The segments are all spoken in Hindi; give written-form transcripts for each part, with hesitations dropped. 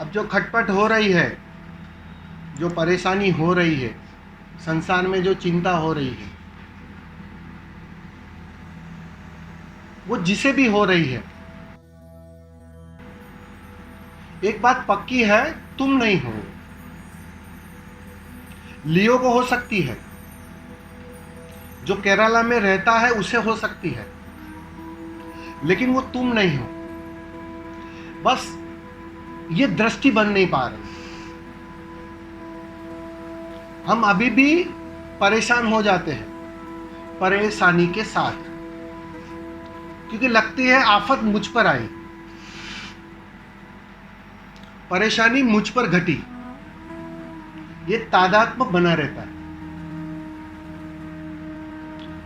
अब जो खटपट हो रही है, जो परेशानी हो रही है, संसार में जो चिंता हो रही है, वो जिसे भी हो रही है, एक बात पक्की है, तुम नहीं हो। लियो को हो सकती है, जो केरला में रहता है उसे हो सकती है, लेकिन वो तुम नहीं हो। बस ये दृष्टि बन नहीं पा रही। हम अभी भी परेशान हो जाते हैं परेशानी के साथ, क्योंकि लगती है आफत मुझ पर आई, परेशानी मुझ पर घटी। ये तादात्म्य बना रहता है।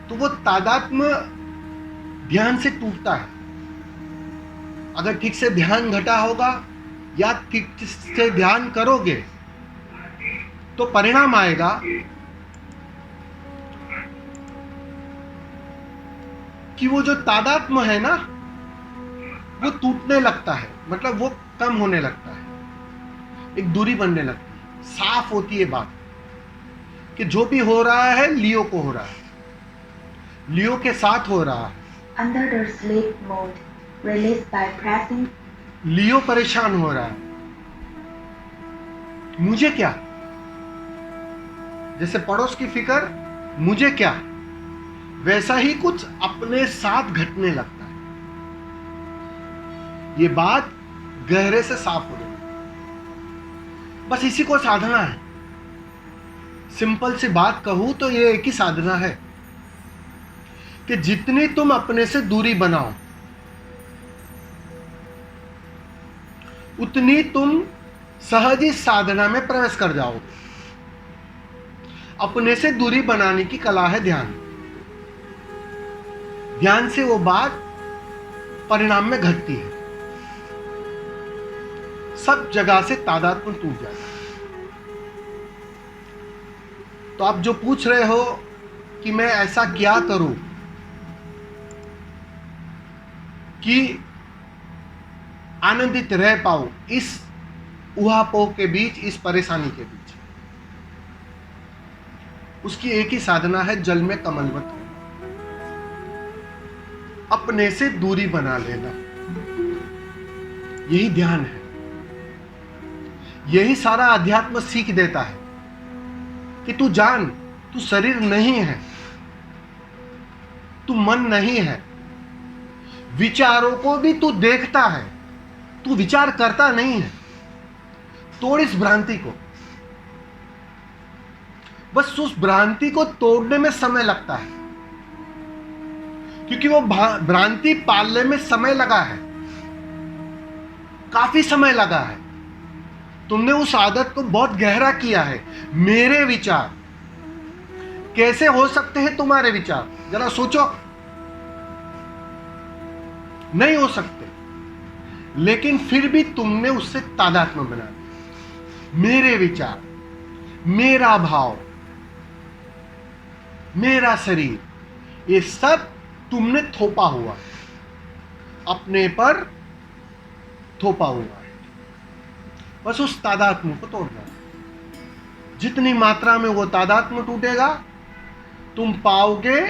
तो वो तादात्म्य ध्यान से टूटता है। अगर ठीक से ध्यान घटा होगा या ठीक से ध्यान करोगे तो परिणाम आएगा कि वो जो तादात्म्य है ना, वो टूटने लगता है, मतलब वो कम होने लगता है, एक दूरी बनने लगती है। साफ होती है बात कि जो भी हो रहा है लियो को हो रहा है, लियो के साथ हो रहा है। Under the sleep mode, release by pressing. लियो परेशान हो रहा है, मुझे क्या, जैसे पड़ोस की फिक्र, मुझे क्या, वैसा ही कुछ अपने साथ घटने लगता है। ये बात गहरे से साफ हो रही है। बस इसी को साधना है। सिंपल सी बात कहूं तो ये एक ही साधना है कि जितनी तुम अपने से दूरी बनाओ, उतनी तुम सहज ही साधना में प्रवेश कर जाओगे। अपने से दूरी बनाने की कला है ध्यान। ध्यान से वो बात परिणाम में घटती है, सब जगह से तादात्म्य टूट जाता है। तो आप जो पूछ रहे हो कि मैं ऐसा क्या करूं कि आनंदित रह पाऊं इस उहापोह के बीच, इस परेशानी के बीच, उसकी एक ही साधना है, जल में कमलवत होना, अपने से दूरी बना लेना। यही ध्यान है। यही सारा अध्यात्म सीख देता है कि तू जान, तू शरीर नहीं है, तू मन नहीं है। विचारों को भी तू देखता है, तू विचार करता नहीं है। तोड़ इस भ्रांति को। बस उस भ्रांति को तोड़ने में समय लगता है, क्योंकि वो भ्रांति पालने में समय लगा है, काफी समय लगा है। तुमने उस आदत को बहुत गहरा किया है। मेरे विचार कैसे हो सकते हैं, तुम्हारे विचार जरा सोचो। नहीं हो सकते, लेकिन फिर भी तुमने उससे तादात्म्य बना दिया। मेरे विचार, मेरा भाव, मेरा शरीर, ये सब तुमने थोपा हुआ है, अपने पर थोपा हुआ है। बस उस तादात्म्य को तोड़ना है। जितनी मात्रा में वो तादात्म्य टूटेगा, तुम पाओगे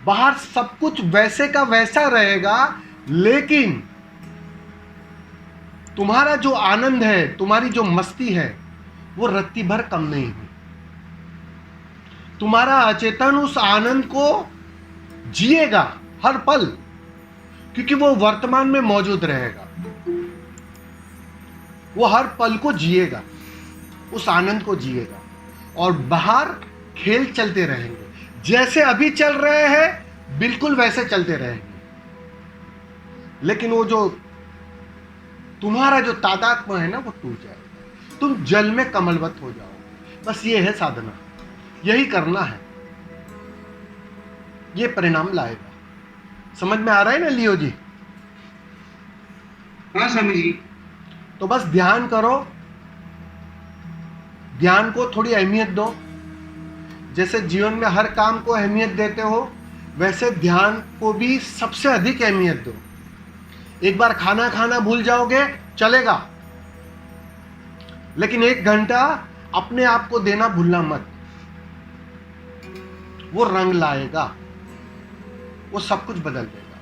बाहर सब कुछ वैसे का वैसा रहेगा, लेकिन तुम्हारा जो आनंद है, तुम्हारी जो मस्ती है, वो रत्ती भर कम नहीं हुई। तुम्हारा अचेतन उस आनंद को जिएगा हर पल, क्योंकि वो वर्तमान में मौजूद रहेगा। वो हर पल को जिएगा, उस आनंद को जिएगा, और बाहर खेल चलते रहेंगे। जैसे अभी चल रहे हैं बिल्कुल वैसे चलते रहेंगे, लेकिन वो जो तुम्हारा जो तादात्म्य है ना, वो टूट जाएगा। तुम जल में कमलवत हो जाओगे। बस ये है साधना, यही करना है, ये परिणाम लाएगा। समझ में आ रहा है ना लियो जी? हाँ स्वामी जी। तो बस ध्यान करो, ध्यान को थोड़ी अहमियत दो। जैसे जीवन में हर काम को अहमियत देते हो, वैसे ध्यान को भी सबसे अधिक अहमियत दो। एक बार खाना खाना भूल जाओगे चलेगा, लेकिन 1 घंटा अपने आप को देना भूलना मत। वो रंग लाएगा, वो सब कुछ बदल देगा।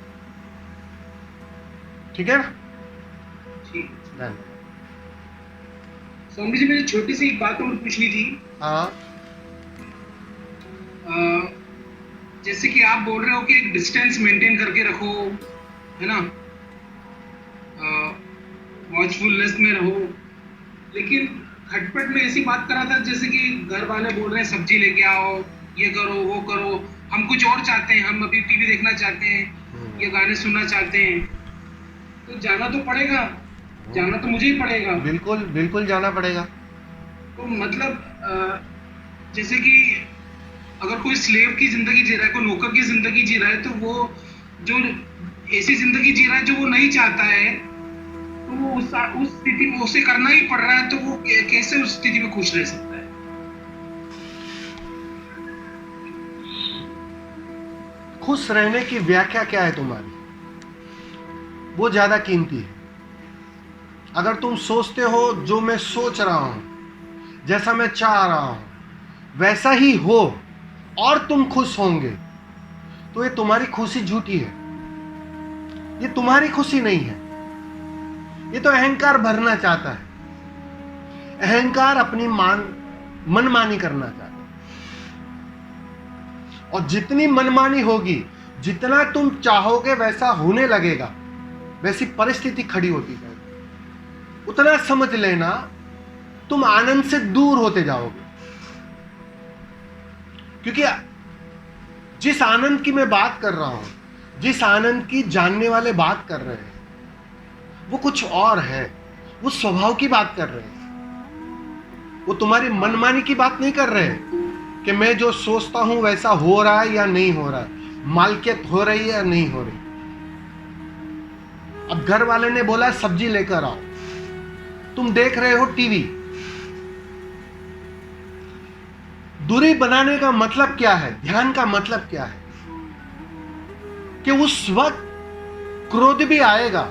ठीक है ना? ठीक। धन्यवाद। स्वामी जी, मुझे छोटी सी एक बात और पूछनी थी। हाँ, जैसे कि आप बोल रहे हो कि एक डिस्टेंस मेंटेन करके रखो, है ना, वॉचफुलनेस में रहो, लेकिन खटपट में ऐसी बात कर रहा था जैसे कि घर वाले बोल रहे हैं सब्जी लेके आओ, ये करो वो करो, हम कुछ और चाहते हैं, हम अभी टीवी देखना चाहते हैं या गाने सुनना चाहते हैं, तो जाना तो पड़ेगा, जाना तो मुझे ही पड़ेगा। बिल्कुल बिल्कुल जाना पड़ेगा। तो मतलब जैसे कि अगर कोई स्लेव की जिंदगी जी रहा है, कोई नौकर की जिंदगी जी रहा है, तो वो जो ऐसी जिंदगी जी रहा है जो वो नहीं चाहता है, तो वो उस स्थिति में उसे करना ही पड़ रहा है, तो वो कैसे उस स्थिति में खुश रह सकता है? खुश रहने की व्याख्या क्या है तुम्हारी? वो ज्यादा कीमती है। अगर तुम सोचते हो जो मैं सोच रहा हूं, जैसा मैं चाह रहा हूं वैसा ही हो और तुम खुश होंगे, तो ये तुम्हारी खुशी झूठी है। ये तुम्हारी खुशी नहीं है। ये तो अहंकार भरना चाहता है। अहंकार अपनी मनमानी करना चाहता है, और जितनी मनमानी होगी, जितना तुम चाहोगे वैसा होने लगेगा, वैसी परिस्थिति खड़ी होती जाएगी, उतना समझ लेना तुम आनंद से दूर होते जाओगे। क्योंकि जिस आनंद की मैं बात कर रहा हूं, जिस आनंद की जानने वाले बात कर रहे हैं, वो कुछ और है। वो स्वभाव की बात कर रहे हैं। वो तुम्हारी मनमानी की बात नहीं कर रहे कि मैं जो सोचता हूं वैसा हो रहा है या नहीं हो रहा है, मालकियत हो रही है या नहीं हो रही। अब घर वाले ने बोला सब्जी लेकर आओ, तुम देख रहे हो टीवी। दूरी बनाने का मतलब क्या है? ध्यान का मतलब क्या है? कि उस वक्त क्रोध भी आएगा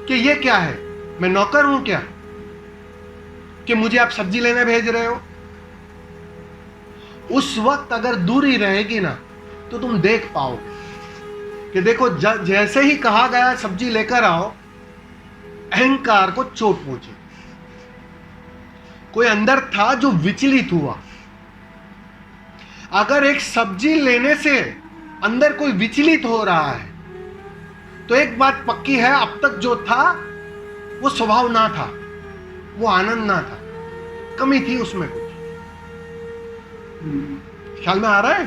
कि ये क्या है, मैं नौकर हूं क्या कि मुझे आप सब्जी लेने भेज रहे हो। उस वक्त अगर दूरी रहेगी ना, तो तुम देख पाओगे कि देखो जैसे ही कहा गया सब्जी लेकर आओ, अहंकार को चोट पहुंची। कोई अंदर था जो विचलित हुआ। अगर एक सब्जी लेने से अंदर कोई विचलित हो रहा है, तो एक बात पक्की है, अब तक जो था वो स्वभाव ना था, वो आनंद ना था, कमी थी उसमें कुछ। ख्याल में आ रहा है?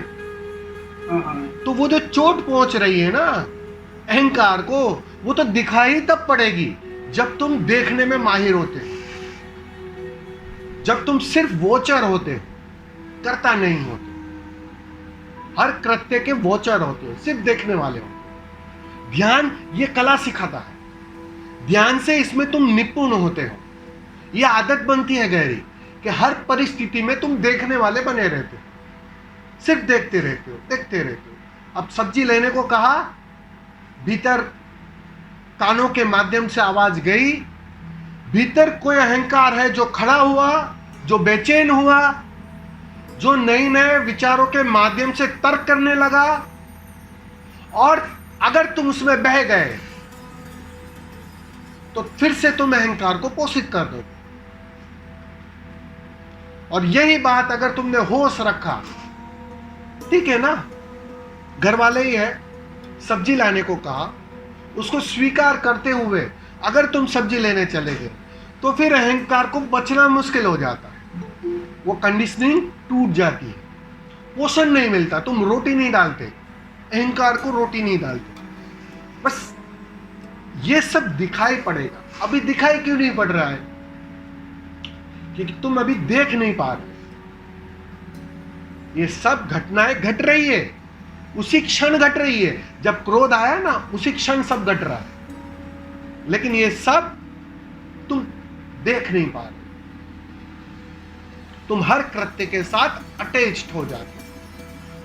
तो वो जो चोट पहुंच रही है ना अहंकार को, वो तो दिखाई तब पड़ेगी जब तुम देखने में माहिर होते, जब तुम सिर्फ वॉचर होते, करता नहीं होते। हर कृत्य के वॉचर होते हो, सिर्फ देखने वाले होते। ध्यान ये कला सिखाता है। ध्यान से इसमें तुम निपुण होते हो। ये आदत बनती है गहरी कि हर परिस्थिति में तुम देखने वाले बने रहते हो, सिर्फ देखते रहते हो, देखते रहते हो। अब सब्जी लेने को कहा, भीतर कानों के माध्यम से आवाज गई, भीतर कोई अहंकार है जो खड़ा हुआ, जो बेचैन हुआ, जो नए नए विचारों के माध्यम से तर्क करने लगा, और अगर तुम उसमें बह गए तो फिर से तुम अहंकार को पोषित कर दोगे। और यही बात अगर तुमने होश रखा, ठीक है ना, घर वाले ही है, सब्जी लाने को कहा, उसको स्वीकार करते हुए अगर तुम सब्जी लेने चले गए, तो फिर अहंकार को बचना मुश्किल हो जाता है। वो कंडीशनिंग टूट जाती है, पोषण नहीं मिलता। तुम रोटी नहीं डालते, अहंकार को रोटी नहीं डालते। बस ये सब दिखाई पड़ेगा। अभी दिखाई क्यों नहीं पड़ रहा है? क्योंकि तुम अभी देख नहीं पा रहे। ये सब घटनाएं घट रही है, उसी क्षण घट रही है। जब क्रोध आया ना, उसी क्षण सब घट रहा है, लेकिन ये सब तुम देख नहीं पा रहे। तुम हर कृत्य के साथ अटैच्ड हो जाते हो।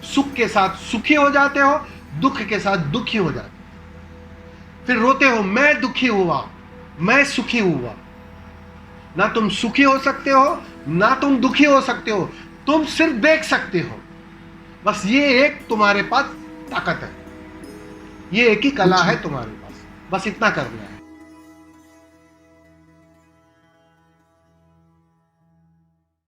सुख के साथ सुखी हो जाते हो, दुख के साथ दुखी हो जाते हो। फिर रोते हो, मैं दुखी हुआ, मैं सुखी हुआ। ना तुम सुखी हो सकते हो, ना तुम दुखी हो सकते हो, तुम सिर्फ देख सकते हो। बस ये एक तुम्हारे पास ताकत है, ये एक ही कला है तुम्हारे पास, बस इतना करना है।